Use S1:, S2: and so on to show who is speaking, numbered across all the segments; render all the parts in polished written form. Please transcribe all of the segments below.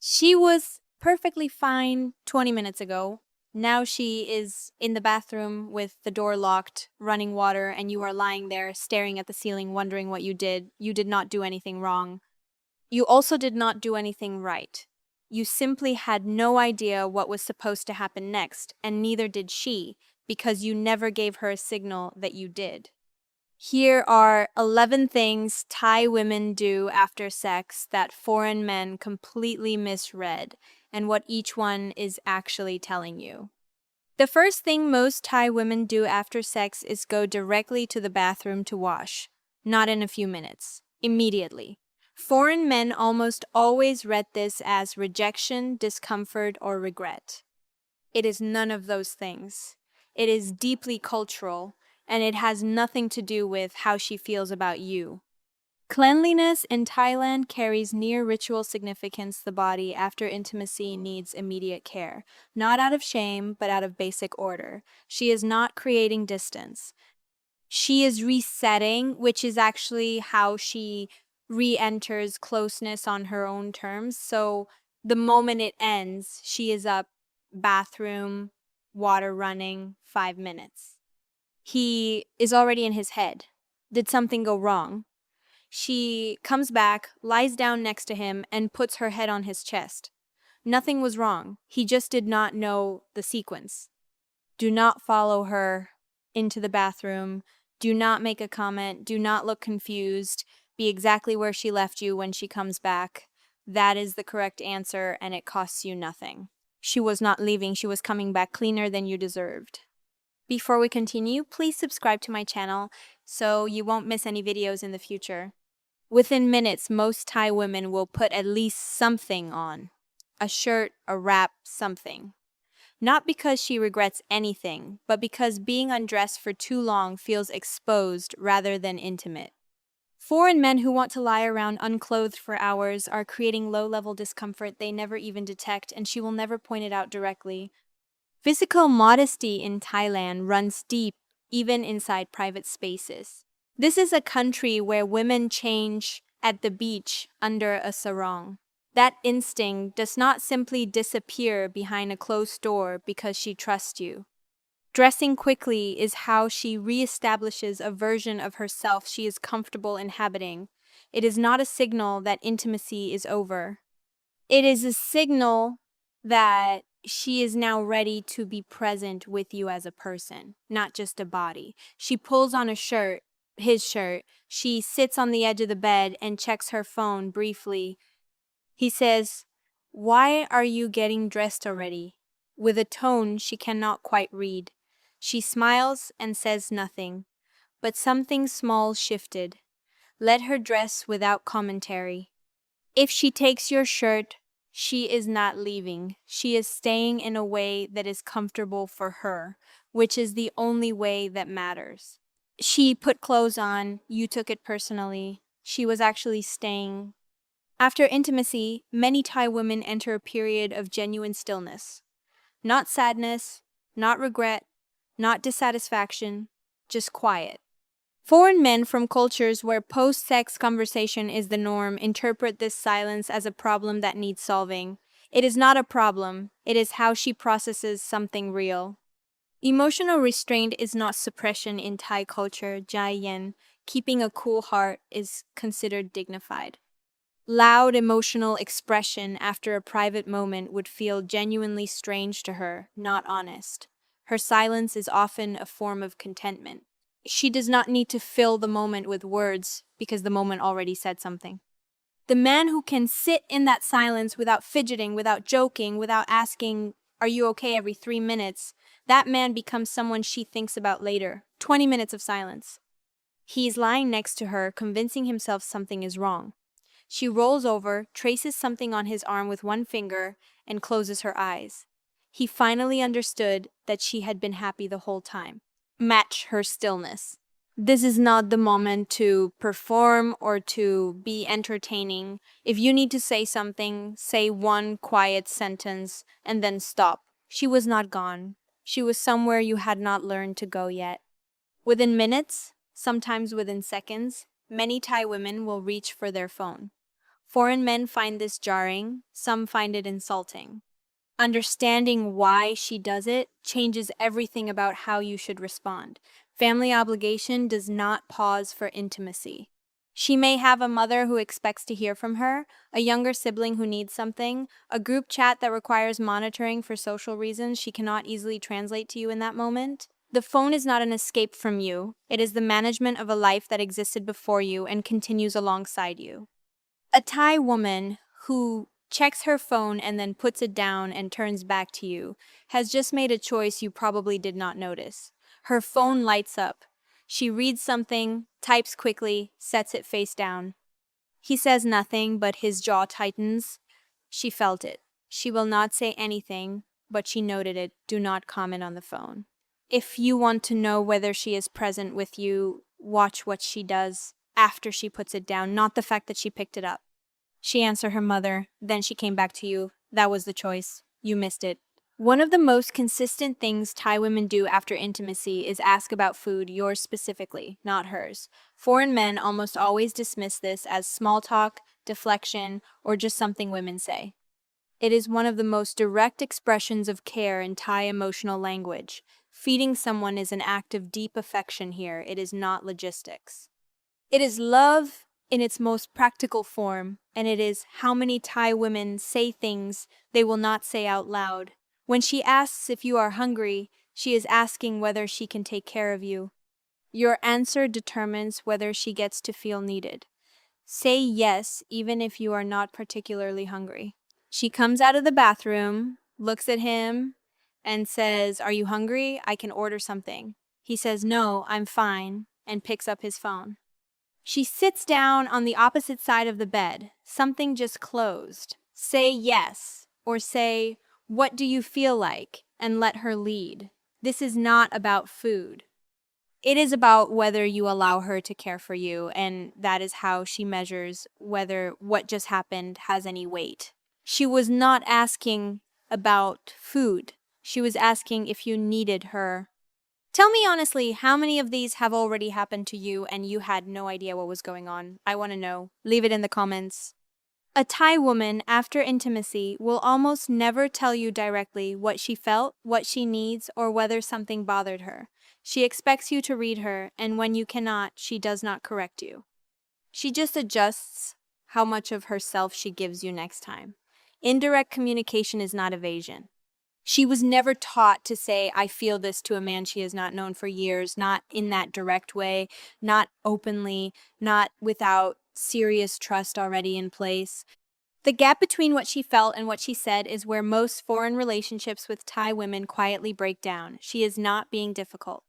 S1: She was perfectly fine 20 minutes ago. Now she is in the bathroom with the door locked, running water, and you are lying there staring at the ceiling, wondering what you did. You did not do anything wrong. You also did not do anything right. You simply had no idea what was supposed to happen next, and neither did she, because you never gave her a signal that you did. Here are 11 things Thai women do after sex that foreign men completely misread, and what each one is actually telling you. The first thing most Thai women do after sex is go directly to the bathroom to wash, not in a few minutes, immediately. Foreign men almost always read this as rejection, discomfort, or regret. It is none of those things. It is deeply cultural, and it has nothing to do with how she feels about you. Cleanliness in Thailand carries near ritual significance. The body after intimacy needs immediate care, not out of shame, but out of basic order. She is not creating distance. She is resetting, which is actually how she re enters closeness on her own terms. So the moment it ends, she is up, bathroom, water running, 5 minutes. He is already in his head. Did something go wrong? She comes back, lies down next to him, and puts her head on his chest. Nothing was wrong. He just did not know the sequence. Do not follow her into the bathroom. Do not make a comment. Do not look confused. Be exactly where she left you when she comes back. That is the correct answer, and it costs you nothing. She was not leaving. She was coming back cleaner than you deserved. Before we continue, please subscribe to my channel so you won't miss any videos in the future. Within minutes, most Thai women will put at least something on. A shirt, a wrap, something. Not because she regrets anything, but because being undressed for too long feels exposed rather than intimate. Foreign men who want to lie around unclothed for hours are creating low-level discomfort they never even detect, and she will never point it out directly. Physical modesty in Thailand runs deep, even inside private spaces. This is a country where women change at the beach under a sarong. That instinct does not simply disappear behind a closed door because she trusts you. Dressing quickly is how she reestablishes a version of herself she is comfortable inhabiting. It is not a signal that intimacy is over. It is a signal that she is now ready to be present with you as a person, not just a body. She pulls on his shirt. She sits on the edge of the bed and checks her phone briefly. He says, "Why are you getting dressed already?" With a tone she cannot quite read. She smiles and says nothing, but something small shifted. Let her dress without commentary. If she takes your shirt, she is not leaving. She is staying in a way that is comfortable for her, which is the only way that matters. She put clothes on, you took it personally. She was actually staying. After intimacy, many Thai women enter a period of genuine stillness. Not sadness, not regret, not dissatisfaction, just quiet. Foreign men from cultures where post-sex conversation is the norm interpret this silence as a problem that needs solving. It is not a problem, it is how she processes something real. Emotional restraint is not suppression in Thai culture, Jai Yen. Keeping a cool heart is considered dignified. Loud emotional expression after a private moment would feel genuinely strange to her, not honest. Her silence is often a form of contentment. She does not need to fill the moment with words because the moment already said something. The man who can sit in that silence without fidgeting, without joking, without asking, "Are you okay?" every 3 minutes, that man becomes someone she thinks about later. 20 minutes of silence. He's lying next to her, convincing himself something is wrong. She rolls over, traces something on his arm with one finger, and closes her eyes. He finally understood that she had been happy the whole time. Match her stillness. This is not the moment to perform or to be entertaining. If you need to say something, say one quiet sentence and then stop. She was not gone. She was somewhere you had not learned to go yet. Within minutes, sometimes within seconds, many Thai women will reach for their phone. Foreign men find this jarring, some find it insulting. Understanding why she does it changes everything about how you should respond. Family obligation does not pause for intimacy. She may have a mother who expects to hear from her, a younger sibling who needs something, a group chat that requires monitoring for social reasons she cannot easily translate to you in that moment. The phone is not an escape from you, it is the management of a life that existed before you and continues alongside you. A Thai woman who checks her phone and then puts it down and turns back to you has just made a choice you probably did not notice. Her phone lights up. She reads something, types quickly, sets it face down. He says nothing, but his jaw tightens. She felt it. She will not say anything, but she noted it. Do not comment on the phone. If you want to know whether she is present with you, watch what she does after she puts it down, not the fact that she picked it up. She answered her mother, then she came back to you. That was the choice. You missed it. One of the most consistent things Thai women do after intimacy is ask about food, yours specifically, not hers. Foreign men almost always dismiss this as small talk, deflection, or just something women say. It is one of the most direct expressions of care in Thai emotional language. Feeding someone is an act of deep affection here. It is not logistics. It is love in its most practical form, and it is how many Thai women say things they will not say out loud. When she asks if you are hungry, she is asking whether she can take care of you. Your answer determines whether she gets to feel needed. Say yes even if you are not particularly hungry. She comes out of the bathroom, looks at him, and says, "Are you hungry? I can order something." He says, "No, I'm fine," and picks up his phone. She sits down on the opposite side of the bed. Something just closed. Say yes, or say, "What do you feel like?" and let her lead. This is not about food. It is about whether you allow her to care for you, and that is how she measures whether what just happened has any weight. She was not asking about food. She was asking if you needed her. Tell me honestly, how many of these have already happened to you and you had no idea what was going on? I want to know. Leave it in the comments. A Thai woman, after intimacy, will almost never tell you directly what she felt, what she needs, or whether something bothered her. She expects you to read her, and when you cannot, she does not correct you. She just adjusts how much of herself she gives you next time. Indirect communication is not evasion. She was never taught to say, "I feel this" to a man she has not known for years, not in that direct way, not openly, not without serious trust already in place. The gap between what she felt and what she said is where most foreign relationships with Thai women quietly break down. She is not being difficult.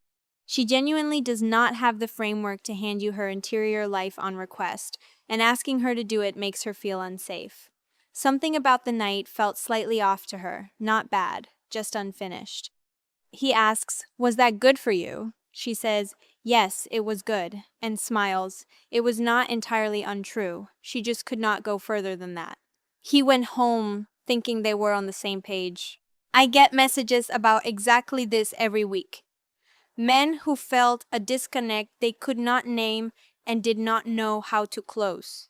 S1: She genuinely does not have the framework to hand you her interior life on request, and asking her to do it makes her feel unsafe. Something about the night felt slightly off to her, not bad, just unfinished. He asks, "Was that good for you?" She says, "Yes, it was good," and smiles. It was not entirely untrue. She just could not go further than that. He went home thinking they were on the same page. I get messages about exactly this every week. Men who felt a disconnect they could not name and did not know how to close.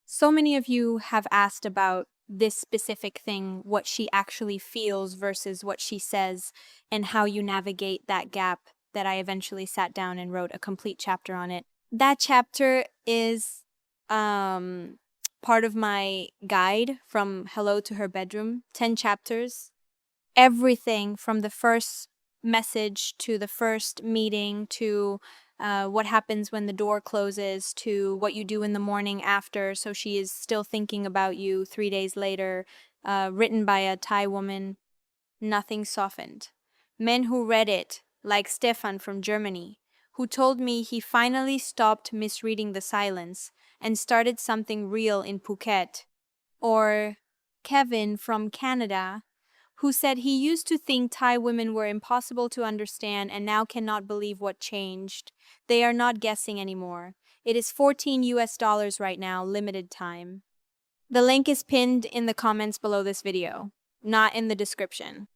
S1: So many of you have asked about this specific thing, what she actually feels versus what she says, and how you navigate that gap that I eventually sat down and wrote a complete chapter on it. That chapter is part of my guide from Hello to Her Bedroom, 10 chapters. Everything from the first message to the first meeting to what happens when the door closes to what you do in the morning after, so she is still thinking about you 3 days later, written by a Thai woman. Nothing softened. Men who read it, like Stefan from Germany, who told me he finally stopped misreading the silence and started something real in Phuket. Or Kevin from Canada, who said he used to think Thai women were impossible to understand and now cannot believe what changed. They are not guessing anymore. It is $14 right now, limited time. The link is pinned in the comments below this video, not in the description.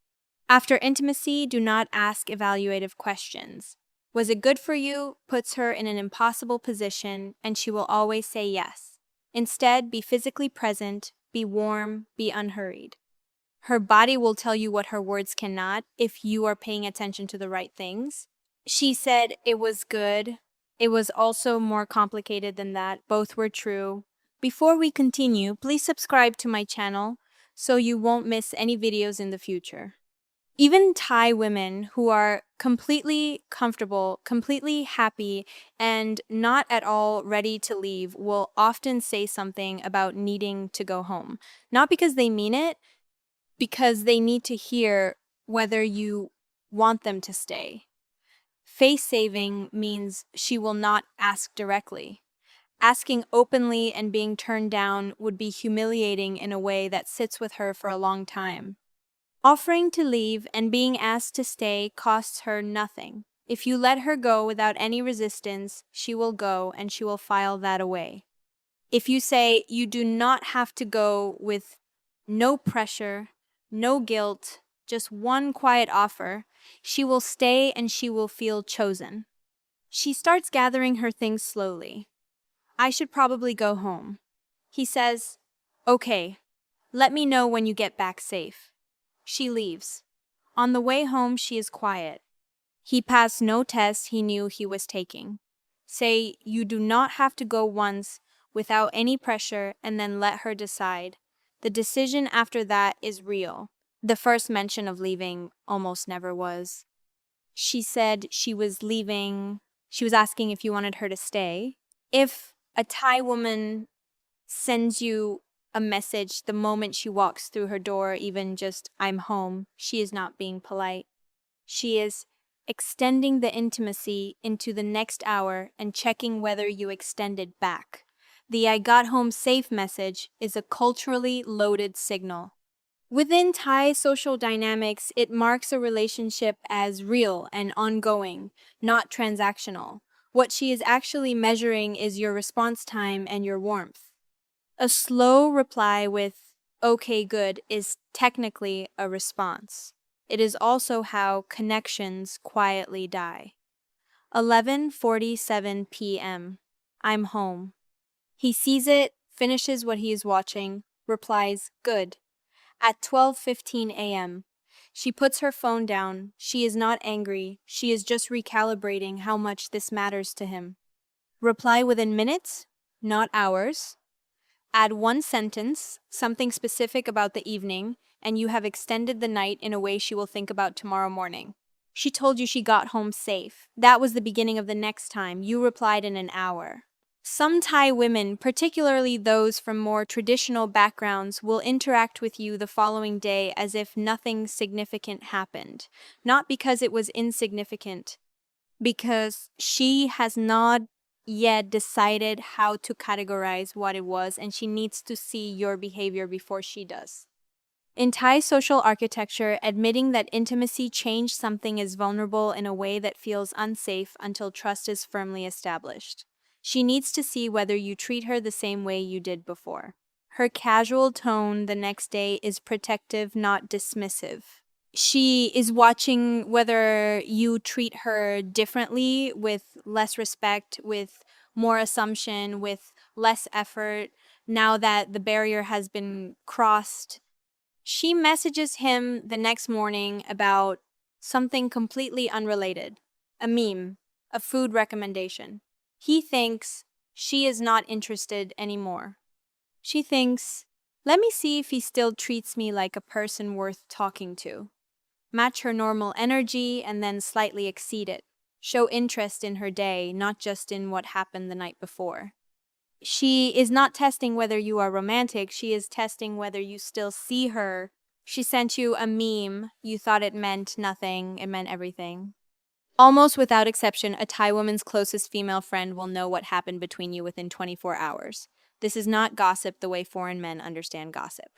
S1: After intimacy, do not ask evaluative questions. Was it good for you? Puts her in an impossible position, and she will always say yes. Instead, be physically present, be warm, be unhurried. Her body will tell you what her words cannot if you are paying attention to the right things. She said it was good. It was also more complicated than that. Both were true. Before we continue, please subscribe to my channel so you won't miss any videos in the future. Even Thai women who are completely comfortable, completely happy, and not at all ready to leave will often say something about needing to go home. Not because they mean it, because they need to hear whether you want them to stay. Face saving means she will not ask directly. Asking openly and being turned down would be humiliating in a way that sits with her for a long time. Offering to leave and being asked to stay costs her nothing. If you let her go without any resistance, she will go and she will file that away. If you say you do not have to go with no pressure, no guilt, just one quiet offer, she will stay and she will feel chosen. She starts gathering her things slowly. I should probably go home. He says, okay, let me know when you get back safe. She leaves. On the way home, she is quiet. He passed no test he knew he was taking. Say you do not have to go once without any pressure and then let her decide. The decision after that is real. The first mention of leaving almost never was. She said she was leaving. She was asking if you wanted her to stay. If a Thai woman sends you a message the moment she walks through her door, even just, I'm home, she is not being polite. She is extending the intimacy into the next hour and checking whether you extended back. The I got home safe message is a culturally loaded signal. Within Thai social dynamics, it marks a relationship as real and ongoing, not transactional. What she is actually measuring is your response time and your warmth. A slow reply with, okay, good, is technically a response. It is also how connections quietly die. 11:47 p.m. I'm home. He sees it, finishes what he is watching, replies, good. At 12:15 a.m., she puts her phone down. She is not angry. She is just recalibrating how much this matters to him. Reply within minutes, not hours. Add one sentence, something specific about the evening, and you have extended the night in a way she will think about tomorrow morning. She told you she got home safe. That was the beginning of the next time. You replied in an hour. Some Thai women, particularly those from more traditional backgrounds, will interact with you the following day as if nothing significant happened. Not because it was insignificant, because she has not yet decided how to categorize what it was, and she needs to see your behavior before she does. In Thai social architecture, admitting that intimacy changed something is vulnerable in a way that feels unsafe until trust is firmly established. She needs to see whether you treat her the same way you did before. Her casual tone the next day is protective, not dismissive. She is watching whether you treat her differently, with less respect, with more assumption, with less effort, now that the barrier has been crossed. She messages him the next morning about something completely unrelated, a meme, a food recommendation. He thinks she is not interested anymore. She thinks, let me see if he still treats me like a person worth talking to. Match her normal energy and then slightly exceed it. Show interest in her day, not just in what happened the night before. She is not testing whether you are romantic, she is testing whether you still see her. She sent you a meme, you thought it meant nothing, it meant everything. Almost without exception, a Thai woman's closest female friend will know what happened between you within 24 hours. This is not gossip the way foreign men understand gossip.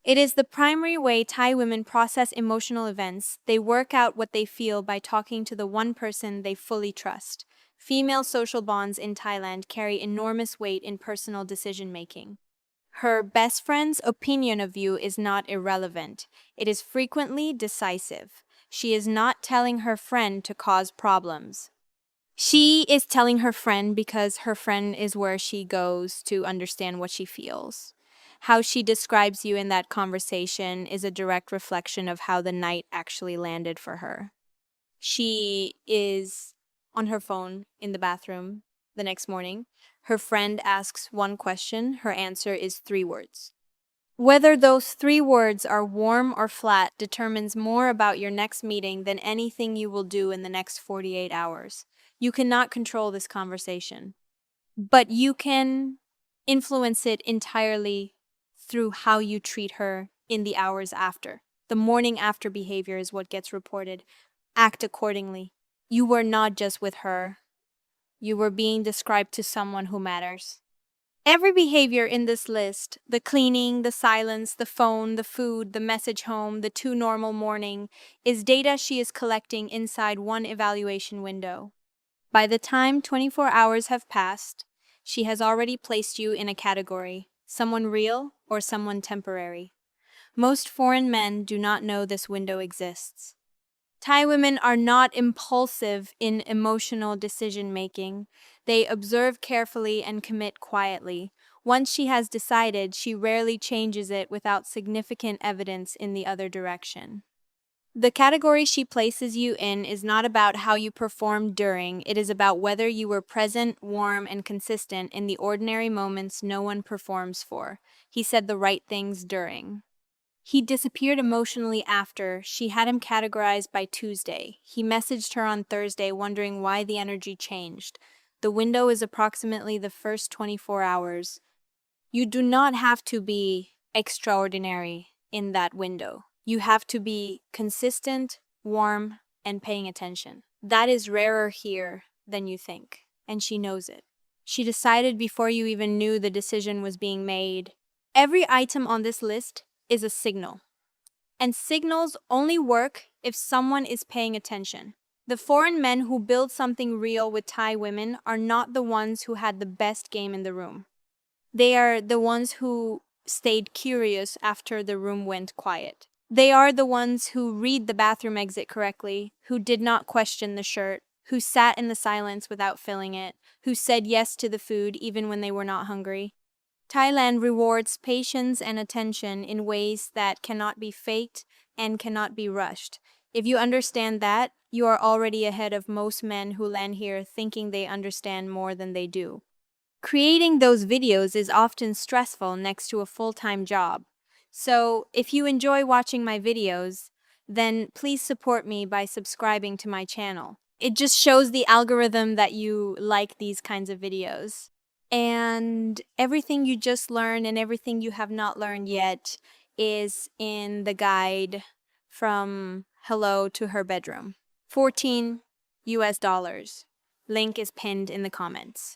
S1: It is the primary way Thai women process emotional events. They work out what they feel by talking to the one person they fully trust. Female social bonds in Thailand carry enormous weight in personal decision-making. Her best friend's opinion of you is not irrelevant. It is frequently decisive. She is not telling her friend to cause problems. She is telling her friend because her friend is where she goes to understand what she feels. How she describes you in that conversation is a direct reflection of how the night actually landed for her. She is on her phone in the bathroom the next morning. Her friend asks one question, her answer is 3 words. Whether those 3 words are warm or flat determines more about your next meeting than anything you will do in the next 48 hours. You cannot control this conversation, but you can influence it entirely through how you treat her in the hours after. The morning after behavior is what gets reported. Act accordingly. You were not just with her, you were being described to someone who matters. Every behavior in this list, the cleaning, the silence, the phone, the food, the message home, the too normal morning, is data she is collecting inside one evaluation window. By the time 24 hours have passed, she has already placed you in a category, someone real or someone temporary. Most foreign men do not know this window exists. Thai women are not impulsive in emotional decision making. They observe carefully and commit quietly. Once she has decided, she rarely changes it without significant evidence in the other direction. The category she places you in is not about how you performed during, it is about whether you were present, warm, and consistent in the ordinary moments no one performs for. He said the right things during. He disappeared emotionally after. She had him categorized by Tuesday. He messaged her on Thursday wondering why the energy changed. The window is approximately the first 24 hours. You do not have to be extraordinary in that window. You have to be consistent, warm, and paying attention. That is rarer here than you think, and she knows it. She decided before you even knew the decision was being made. Every item on this list is a signal, and signals only work if someone is paying attention. The foreign men who build something real with Thai women are not the ones who had the best game in the room. They are the ones who stayed curious after the room went quiet. They are the ones who read the bathroom exit correctly, who did not question the shirt, who sat in the silence without filling it, who said yes to the food even when they were not hungry. Thailand rewards patience and attention in ways that cannot be faked and cannot be rushed. If you understand that, you are already ahead of most men who land here thinking they understand more than they do. Creating those videos is often stressful next to a full-time job. So, if you enjoy watching my videos, then please support me by subscribing to my channel. It just shows the algorithm that you like these kinds of videos. And everything you just learned and everything you have not learned yet is in the guide from hello to her bedroom. $14 US. Link is pinned in the comments.